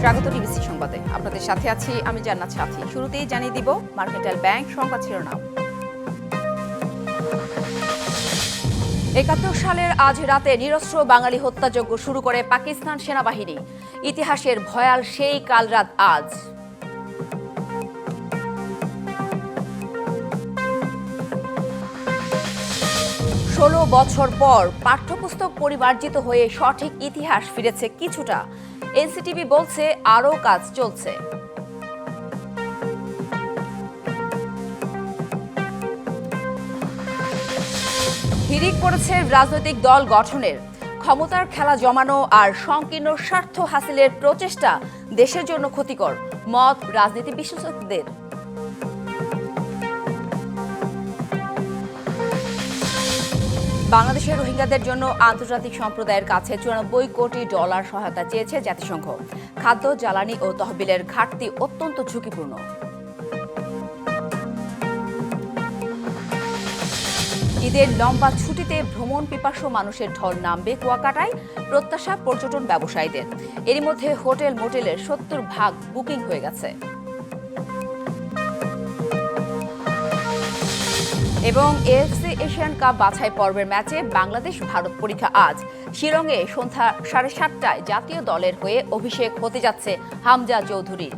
স্বাগত টিভিসি সংবাদে আপনাদের সাথে আছি আমি জান্নাত সাথী। শুরুতেই জানিয়ে দিব মার্কেন্টাইল ব্যাংক সংবাদ শিরোনাম। ৭১ সালের আজ রাতে নিরস্ত্র বাঙালি হত্যাযজ্ঞ শুরু করে পাকিস্তান সেনাবাহিনী। ইতিহাসের ভয়াল সেই কাল রাত আজ। ষোলো বছর পর পাঠ্যপুস্তক পরিমার্জিত হয়ে সঠিক ইতিহাস ফিরেছে কিছুটা। এনসিটিভি বলছে আরও কাজ চলছে। হিড়িক পড়েছে রাজনৈতিক দল গঠনের। ক্ষমতার খেলা জমানো আর সংকীর্ণ স্বার্থ হাসিলের প্রচেষ্টা দেশের জন্য ক্ষতিকর, মত রাজনীতি বিশেষজ্ঞদের। বাংলাদেশের রোহিঙ্গাদের জন্য আন্তর্জাতিক সম্প্রদায়ের কাছে $94 কোটি সহায়তা চেয়েছে জাতিসংঘ। খাদ্য, জ্বালানি ও তহবিলের ঘাটতি অত্যন্ত ঝুঁকিপূর্ণ। ঈদের লম্বা ছুটিতে ভ্রমণ পিপাসু মানুষের ঢল নামবে কুয়াকাটায়, প্রত্যাশা পর্যটন ব্যবসায়ীদের। এরই মধ্যে হোটেল মোটেলের 70% বুকিং হয়ে গেছে। এবং এএফসি এশিয়ান কাপ বাছাই পর্বের ম্যাচে বাংলাদেশ ভারত পরীক্ষা আজ। শিলংয়ে সন্ধ্যা 7:30টায় জাতীয় দলের হয়ে অভিষেক হতে যাচ্ছে হামজা চৌধুরীর।